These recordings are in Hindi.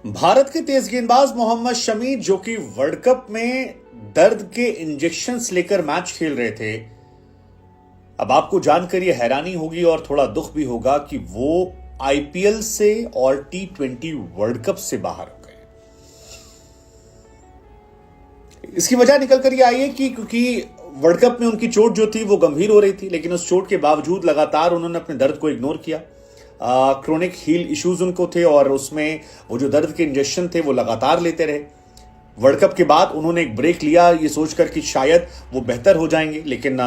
भारत के तेज गेंदबाज मोहम्मद शमी, जो कि वर्ल्ड कप में दर्द के इंजेक्शंस लेकर मैच खेल रहे थे, अब आपको जानकर यह हैरानी होगी और थोड़ा दुख भी होगा कि वो आईपीएल से और T20 वर्ल्ड कप से बाहर हो गए। इसकी वजह निकल कर यह आई है कि क्योंकि वर्ल्ड कप में उनकी चोट जो थी वो गंभीर हो रही थी, लेकिन उस चोट के बावजूद लगातार उन्होंने अपने दर्द को इग्नोर किया। क्रोनिक हील इश्यूज उनको थे और उसमें वो जो दर्द के इंजेक्शन थे वो लगातार लेते रहे। वर्ल्ड कप के बाद उन्होंने एक ब्रेक लिया ये सोचकर कि शायद वो बेहतर हो जाएंगे, लेकिन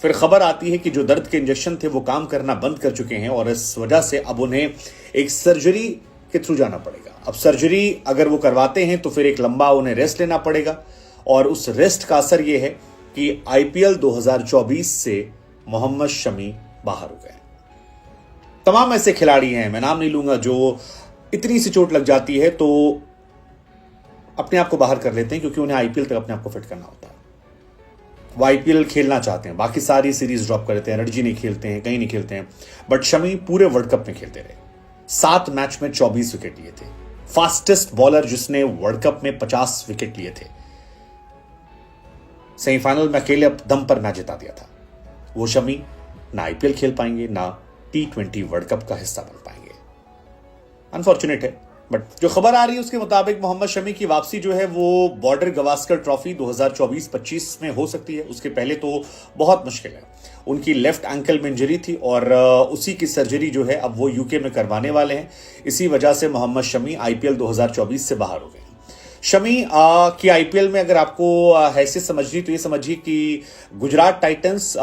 फिर खबर आती है कि जो दर्द के इंजेक्शन थे वो काम करना बंद कर चुके हैं और इस वजह से अब उन्हें एक सर्जरी के थ्रू जाना पड़ेगा। अब सर्जरी अगर वो करवाते हैं तो फिर एक लंबा उन्हें रेस्ट लेना पड़ेगा और उस रेस्ट का असर ये है कि आईपीएल 2024 से मोहम्मद शमी बाहर हो गए। तमाम ऐसे खिलाड़ी हैं, मैं नाम नहीं लूंगा, जो इतनी सी चोट लग जाती है तो अपने आप को बाहर कर लेते हैं क्योंकि उन्हें आईपीएल तक अपने आप को फिट करना होता है। वो आईपीएल खेलना चाहते हैं, बाकी सारी सीरीज ड्रॉप कर देते हैं, रणजी नहीं खेलते हैं, कहीं नहीं खेलते हैं, बट शमी पूरे वर्ल्ड कप में खेलते रहे। 7 मैच में 24 विकेट लिए थे। फास्टेस्ट बॉलर जिसने वर्ल्ड कप में 50 विकेट लिए थे। सेमीफाइनल में अकेले दम पर मैच जिता दिया था। वो शमी ना आईपीएल खेल पाएंगे ना T20 वर्ल्ड कप का हिस्सा बन पाएंगे। अनफॉर्चुनेट है, बट जो खबर आ रही है उसके मुताबिक मोहम्मद शमी की वापसी जो है वो बॉर्डर गवास्कर ट्रॉफी 2024-25 में हो सकती है। उसके पहले तो बहुत मुश्किल है। उनकी लेफ्ट एंकल में इंजरी थी और उसी की सर्जरी जो है अब वो यूके में करवाने वाले हैं। इसी वजह से मोहम्मद शमी आईपीएल 2024 से बाहर हो गए। शमी की आईपीएल में अगर आपको हैसियत समझनी तो ये समझिए कि Gujarat Titans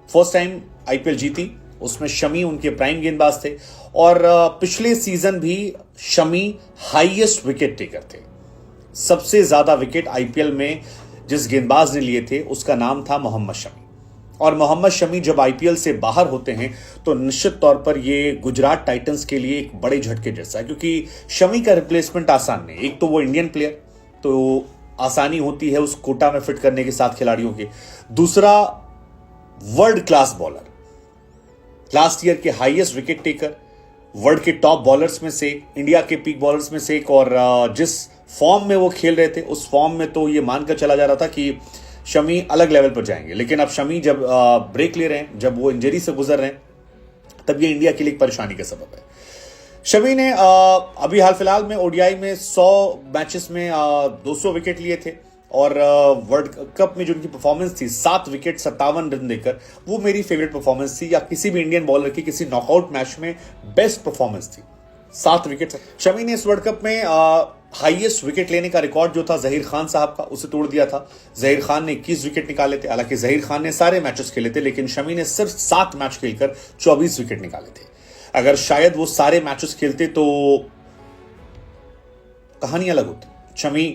first time IPL जीती, उसमें शमी उनके प्राइम गेंदबाज थे और पिछले सीजन भी शमी हाईएस्ट विकेट टेकर थे। सबसे ज्यादा विकेट आईपीएल में जिस गेंदबाज ने लिए थे उसका नाम था मोहम्मद शमी। और मोहम्मद शमी जब आईपीएल से बाहर होते हैं तो निश्चित तौर पर ये गुजरात टाइटंस के लिए एक बड़े झटके जैसा है, क्योंकि शमी का रिप्लेसमेंट आसान नहीं। एक तो वो इंडियन प्लेयर, तो आसानी होती है उस कोटा में फिट करने के साथ खिलाड़ियों के। दूसरा, world class bowler, last year के हाईएस्ट विकेट टेकर, वर्ल्ड के टॉप बॉलर्स में से, इंडिया के पीक बॉलर्स में से एक, और जिस फॉर्म में वो खेल रहे थे उस फॉर्म में तो ये मानकर चला जा रहा था कि शमी अलग लेवल पर जाएंगे। लेकिन अब शमी जब ब्रेक ले रहे हैं, जब वो इंजरी से गुजर रहे हैं, तब ये इंडिया के लिए एक परेशानी का सबब है। शमी ने अभी हाल फिलहाल में ओडीआई में 100 मैचेस में 200 विकेट लिए थे और वर्ल्ड कप में जो उनकी परफॉर्मेंस थी 7 विकेट 57 रन देकर, वो मेरी फेवरेट परफॉर्मेंस थी, या किसी भी इंडियन बॉलर की किसी नॉकआउट मैच में बेस्ट परफॉर्मेंस थी। 7 विकेट शमी ने इस वर्ल्ड कप में हाईएस्ट विकेट लेने का रिकॉर्ड जो था जहीर खान साहब का, उसे तोड़ दिया था। जहीर खान ने 21 विकेट निकाले थे। हालांकि जहीर खान ने सारे मैचेस खेले थे, लेकिन शमी ने सिर्फ 7 मैच खेलकर 24 विकेट निकाले थे। अगर शायद वो सारे मैचेस खेलते तो कहानी अलग होती। शमी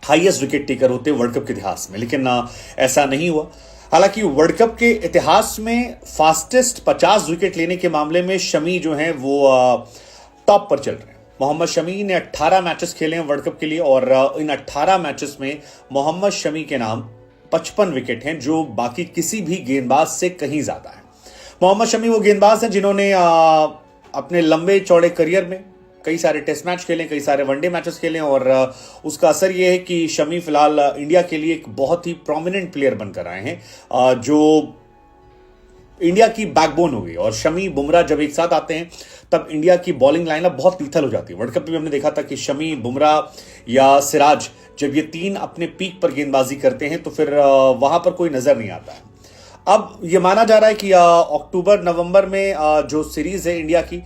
हाईएस्ट विकेट टेकर होते वर्ल्ड कप के इतिहास में, लेकिन ऐसा नहीं हुआ। हालांकि वर्ल्ड कप के इतिहास में फास्टेस्ट 50 विकेट लेने के मामले में शमी जो हैं वो टॉप पर चल रहे हैं। मोहम्मद शमी ने 18 मैचेस खेले हैं वर्ल्ड कप के लिए और इन 18 मैचेस में मोहम्मद शमी के नाम 55 विकेट हैं, जो बाकी किसी भी गेंदबाज से कहीं ज्यादा है। मोहम्मद शमी वो गेंदबाज हैं जिन्होंने अपने लंबे चौड़े करियर में कई सारे टेस्ट मैच खेले, कई सारे वनडे मैचेस खेले और उसका असर यह है कि शमी फिलहाल इंडिया के लिए एक बहुत ही प्रोमिनेंट प्लेयर बनकर आए हैं, जो इंडिया की बैकबोन हो गई। और शमी बुमराह जब एक साथ आते हैं तब इंडिया की बॉलिंग लाइनअप बहुत लीथल हो जाती है। वर्ल्ड कप में हमने देखा था कि शमी, बुमराह या सिराज, जब ये 3 अपने पीक पर गेंदबाजी करते हैं तो फिर वहां पर कोई नजर नहीं आता है। अब यह माना जा रहा है कि अक्टूबर नवंबर में जो सीरीज है इंडिया की,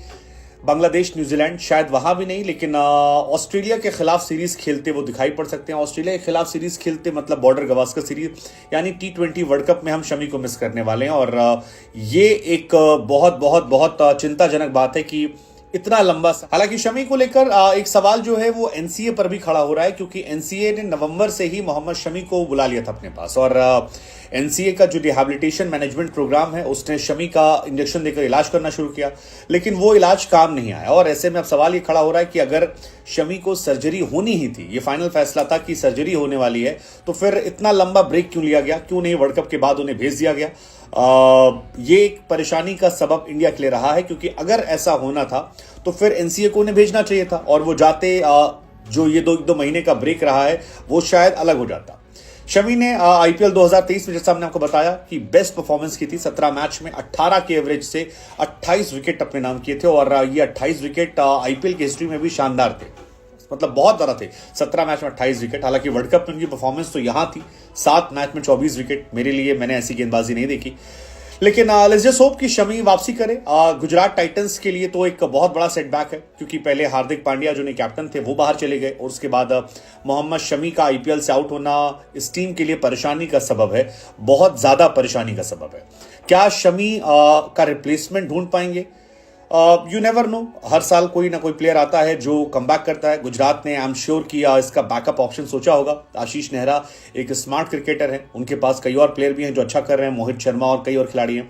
बांग्लादेश न्यूजीलैंड, शायद वहां भी नहीं, लेकिन ऑस्ट्रेलिया के खिलाफ सीरीज खेलते वो दिखाई पड़ सकते हैं। ऑस्ट्रेलिया के खिलाफ सीरीज खेलते मतलब बॉर्डर गवास्कर सीरीज, यानी T20 वर्ल्ड कप में हम शमी को मिस करने वाले हैं। और ये एक बहुत बहुत बहुत चिंताजनक बात है कि इतना लंबा। हालांकि शमी को लेकर एक सवाल जो है वो एनसीए पर भी खड़ा हो रहा है, क्योंकि एनसीए ने नवंबर से ही मोहम्मद शमी को बुला लिया था अपने पास और एनसीए का जो रिहैबिलिटेशन मैनेजमेंट प्रोग्राम है उसने शमी का इंजेक्शन देकर इलाज करना शुरू किया, लेकिन वो इलाज काम नहीं आया। और ऐसे में अब सवाल ये खड़ा हो रहा है कि अगर शमी को सर्जरी होनी ही थी, ये फाइनल फैसला था कि सर्जरी होने वाली है, तो फिर इतना लंबा ब्रेक क्यों लिया गया, क्यों नहीं वर्ल्ड कप के बाद उन्हें भेज दिया गया। ये एक परेशानी का सबब इंडिया के लिए रहा है, क्योंकि अगर ऐसा होना था तो तो फिर एनसीए को उन्हें भेजना चाहिए था और वो जाते जो ये दो महीने का ब्रेक रहा है वो शायद अलग हो जाता। शमी ने आईपीएल 2023 में जैसा हमने आपको बताया कि बेस्ट परफॉर्मेंस की थी। 17 मैच में 18 के एवरेज से 28 विकेट अपने नाम किए थे और ये 28 विकेट आईपीएल की हिस्ट्री में भी शानदार थे, मतलब बहुत ज्यादा थे। 17 मैच में 28 विकेट, हालांकि वर्ल्ड कप में उनकी परफॉर्मेंस तो यहां थी। 7 मैच में 24 विकेट, मेरे लिए मैंने ऐसी गेंदबाजी नहीं देखी। लेकिन लेट्स जस्ट होप कि शमी वापसी करे। गुजरात टाइटंस के लिए तो एक बहुत बड़ा सेटबैक है, क्योंकि पहले हार्दिक पांड्या जो नहीं कैप्टन थे वो बाहर चले गए और उसके बाद मोहम्मद शमी का आईपीएल से आउट होना इस टीम के लिए परेशानी का सबब है, बहुत ज्यादा परेशानी का सबब है। क्या शमी का रिप्लेसमेंट ढूंढ पाएंगे? यू नेवर नो, हर साल कोई ना कोई प्लेयर आता है जो कमबैक करता है। गुजरात ने आई एम श्योर कि इसका बैकअप ऑप्शन सोचा होगा। आशीष नेहरा एक स्मार्ट क्रिकेटर है, उनके पास कई और प्लेयर भी हैं जो अच्छा कर रहे हैं, मोहित शर्मा और कई और खिलाड़ी हैं।